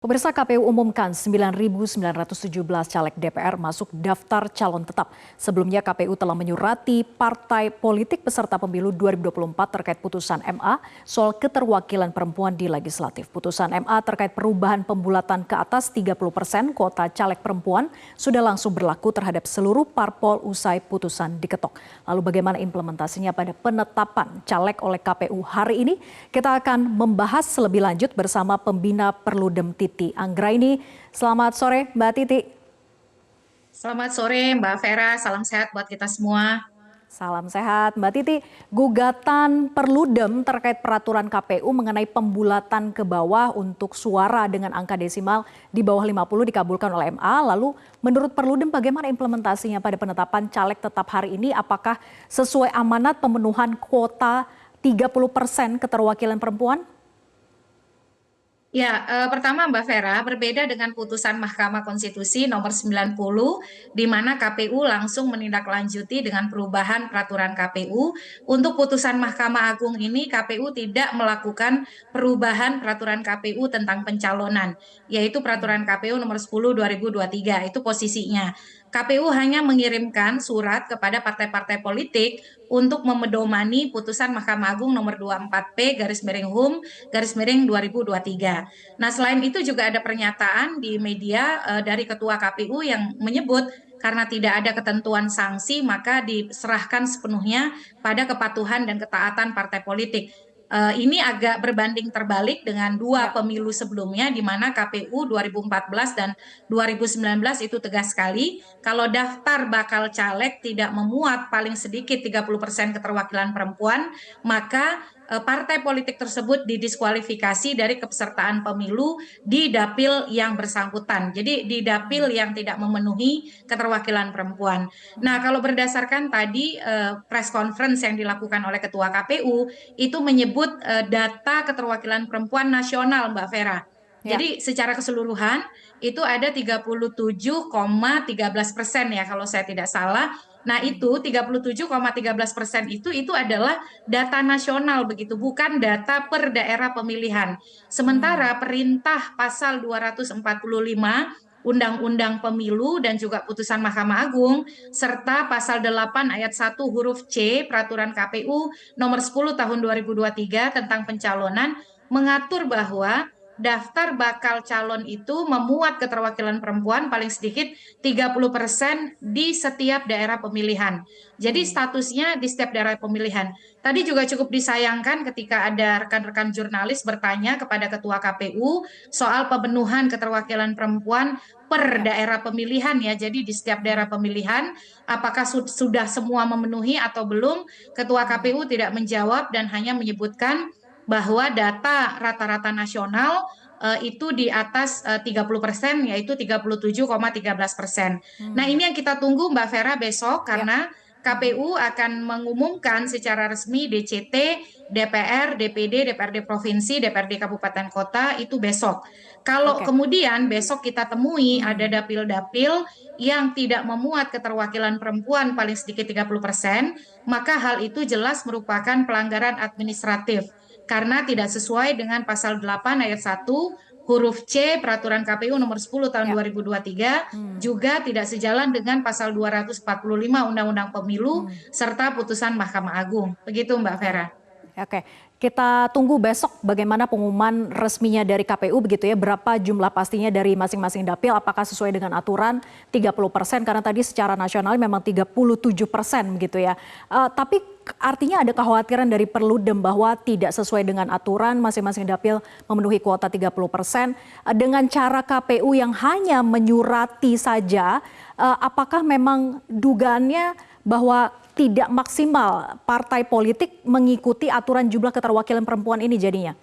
Pemirsa, KPU umumkan 9.917 caleg DPR masuk daftar calon tetap. Sebelumnya KPU telah menyurati partai politik peserta pemilu 2024 terkait putusan MA soal keterwakilan perempuan di legislatif. Putusan MA terkait perubahan pembulatan ke atas 30% kuota caleg perempuan sudah langsung berlaku terhadap seluruh parpol usai putusan diketok. Lalu bagaimana implementasinya pada penetapan caleg oleh KPU hari ini? Kita akan membahas lebih lanjut bersama pembina Perludem Titi Anggraini. Selamat sore Mbak Titi. Selamat sore Mbak Vera, salam sehat buat kita semua. Salam sehat Mbak Titi. Gugatan Perludem terkait peraturan KPU mengenai pembulatan ke bawah untuk suara dengan angka desimal di bawah 50 dikabulkan oleh MA. Lalu menurut Perludem bagaimana implementasinya pada penetapan caleg tetap hari ini? Apakah sesuai amanat pemenuhan kuota 30% keterwakilan perempuan? Ya, pertama Mbak Vera, berbeda dengan putusan Mahkamah Konstitusi nomor 90, di mana KPU langsung menindaklanjuti dengan perubahan peraturan KPU. Untuk putusan Mahkamah Agung ini, KPU tidak melakukan perubahan peraturan KPU tentang pencalonan, yaitu peraturan KPU nomor 10 2023, itu posisinya. KPU hanya mengirimkan surat kepada partai-partai politik untuk memedomani putusan Mahkamah Agung nomor 24P garis miring HUM garis miring 2023. Nah, selain itu juga ada pernyataan di media dari Ketua KPU yang menyebut karena tidak ada ketentuan sanksi maka diserahkan sepenuhnya pada kepatuhan dan ketaatan partai politik. Ini agak berbanding terbalik dengan dua Ya. pemilu sebelumnya di mana KPU 2014 dan 2019 itu tegas sekali kalau daftar bakal caleg tidak memuat paling sedikit 30% keterwakilan perempuan, maka partai politik tersebut didiskualifikasi dari kepesertaan pemilu di dapil yang bersangkutan. Jadi di dapil yang tidak memenuhi keterwakilan perempuan. Nah, kalau berdasarkan tadi press conference yang dilakukan oleh Ketua KPU itu menyebut data keterwakilan perempuan nasional, Mbak Vera. Ya. Jadi secara keseluruhan itu ada 37,13% ya kalau saya tidak salah. Nah, itu 37,13% itu adalah data nasional begitu, bukan data per daerah pemilihan. Hmm. Sementara perintah pasal 245 Undang-Undang Pemilu dan juga putusan Mahkamah Agung serta pasal 8 ayat 1 huruf C Peraturan KPU nomor 10 tahun 2023 tentang pencalonan mengatur bahwa daftar bakal calon itu memuat keterwakilan perempuan paling sedikit 30% di setiap daerah pemilihan. Jadi Hmm. statusnya di setiap daerah pemilihan. Tadi juga cukup disayangkan ketika ada rekan-rekan jurnalis bertanya kepada Ketua KPU soal pemenuhan keterwakilan perempuan per Ya. daerah pemilihan ya. Jadi di setiap daerah pemilihan apakah sudah semua memenuhi atau belum? Ketua KPU tidak menjawab dan hanya menyebutkan bahwa data rata-rata nasional itu di atas 30%, yaitu 37,13%. Nah, Hmm. ini yang kita tunggu Mbak Vera besok Ya. karena KPU akan mengumumkan secara resmi DCT, DPR, DPD, DPRD Provinsi, DPRD Kabupaten Kota itu besok. Kalau Oke. kemudian besok kita temui ada Hmm. dapil-dapil yang tidak memuat keterwakilan perempuan paling sedikit 30%, maka hal itu jelas merupakan pelanggaran administratif karena tidak sesuai dengan pasal 8 ayat 1 huruf C Peraturan KPU nomor 10 tahun Ya. 2023 Hmm. juga tidak sejalan dengan pasal 245 Undang-Undang Pemilu Hmm. serta putusan Mahkamah Agung. Begitu Mbak Ya. Vera. Oke, kita tunggu besok bagaimana pengumuman resminya dari KPU begitu ya, berapa jumlah pastinya dari masing-masing dapil, apakah sesuai dengan aturan 30%, karena tadi secara nasional memang 37% begitu ya. Tapi artinya ada kekhawatiran dari Perludem bahwa tidak sesuai dengan aturan, masing-masing dapil memenuhi kuota 30%. Dengan cara KPU yang hanya menyurati saja, apakah memang dugaannya bahwa tidak maksimal partai politik mengikuti aturan jumlah keterwakilan perempuan ini jadinya,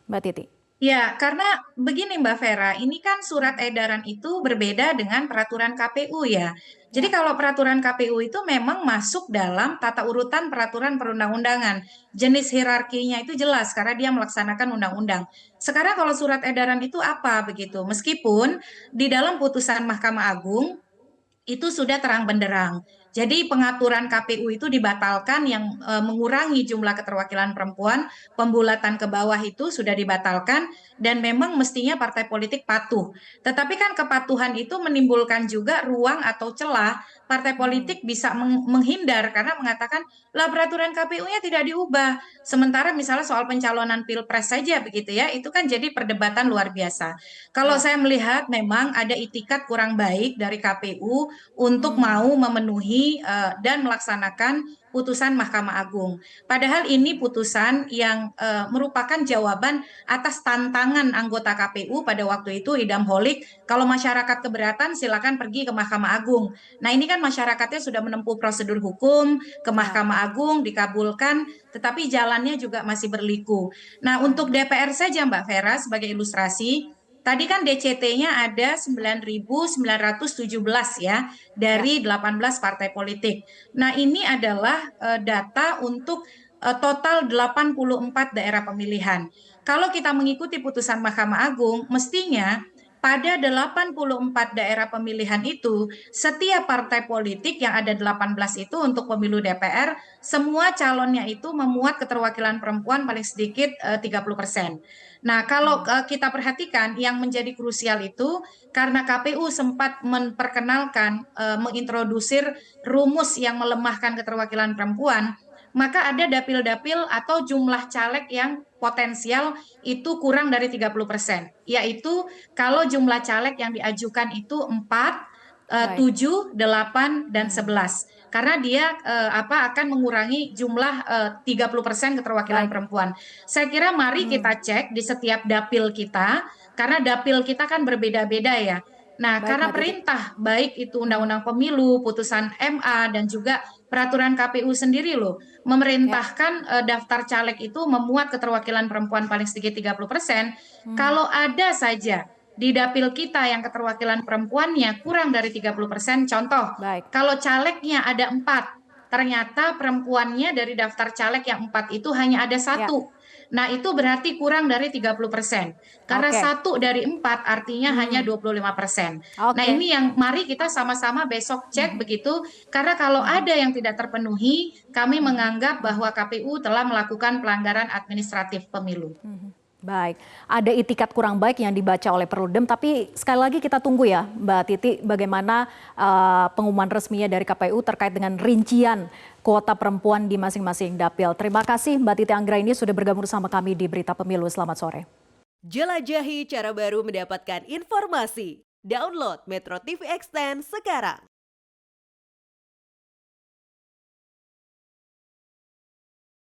Mbak Titi? Ya, karena begini Mbak Vera, ini kan surat edaran itu berbeda dengan peraturan KPU ya. Jadi Ya. kalau peraturan KPU itu memang masuk dalam tata urutan peraturan perundang-undangan. Jenis hierarkinya itu jelas karena dia melaksanakan undang-undang. Sekarang kalau surat edaran itu apa begitu? Meskipun di dalam putusan Mahkamah Agung itu sudah terang benderang. Jadi pengaturan KPU itu dibatalkan yang mengurangi jumlah keterwakilan perempuan, pembulatan ke bawah itu sudah dibatalkan dan memang mestinya partai politik patuh. Tetapi kan kepatuhan itu menimbulkan juga ruang atau celah partai Hmm, politik bisa menghindar karena mengatakan lah peraturan KPU-nya tidak diubah. Sementara misalnya soal pencalonan pilpres saja begitu ya, itu kan jadi perdebatan luar biasa. Kalau ya. saya melihat memang ada itikat kurang baik dari KPU untuk Hmm, mau memenuhi dan melaksanakan putusan Mahkamah Agung. Padahal ini putusan yang merupakan jawaban atas tantangan anggota KPU pada waktu itu Idam Holik. Kalau masyarakat keberatan silakan pergi ke Mahkamah Agung. Nah ini kan masyarakatnya sudah menempuh prosedur hukum ke ya. Mahkamah Agung dikabulkan, tetapi jalannya juga masih berliku. Nah untuk DPR saja Mbak Vera sebagai ilustrasi, tadi kan DCT-nya ada 9.917 ya Ya. dari 18 partai politik. Nah, ini adalah data untuk total 84 daerah pemilihan. Kalau kita mengikuti putusan Mahkamah Agung, mestinya pada 84 daerah pemilihan itu, setiap partai politik yang ada 18 itu untuk pemilu DPR, semua calonnya itu memuat keterwakilan perempuan paling sedikit 30%. Nah, kalau Hmm, kita perhatikan yang menjadi krusial itu karena KPU sempat memperkenalkan mengintrodusir rumus yang melemahkan keterwakilan perempuan, maka ada dapil-dapil atau jumlah caleg yang potensial itu kurang dari 30%, yaitu kalau jumlah caleg yang diajukan itu 4, baik. 7, 8, dan Hmm, 11. Karena dia akan mengurangi jumlah 30% keterwakilan baik. perempuan. Saya kira mari Hmm, kita cek di setiap dapil kita, karena dapil kita kan berbeda-beda ya. Nah, baik karena Mbak Titi. perintah, baik itu Hmm, Undang-Undang Pemilu, putusan MA, dan juga peraturan KPU sendiri loh, ya. memerintahkan daftar caleg itu memuat keterwakilan perempuan paling sedikit 30%. Hmm, Kalau ada saja di dapil kita yang keterwakilan perempuannya kurang dari 30%, contoh, baik. kalau calegnya ada 4, ternyata perempuannya dari daftar caleg yang 4 itu hanya ada Ya. satu. Nah, itu berarti kurang dari 30%. Karena Oke. satu dari 4 artinya hanya Hmm, 25%. Nah, oke. ini yang mari kita sama-sama besok cek Mhm, begitu, karena kalau mhm, ada yang tidak terpenuhi, kami mhm, menganggap mhm, bahwa KPU telah melakukan pelanggaran administratif pemilu. mhm. Baik, ada itikat kurang baik yang dibaca oleh Perludem, tapi sekali lagi kita tunggu ya Mbak Titi bagaimana pengumuman resminya dari KPU terkait dengan rincian kuota perempuan di masing-masing dapil. Terima kasih Mbak Titi Anggraini sudah bergabung bersama kami di Berita Pemilu. Selamat sore. Jelajahi cara baru mendapatkan informasi. Download Metro TV Extend sekarang.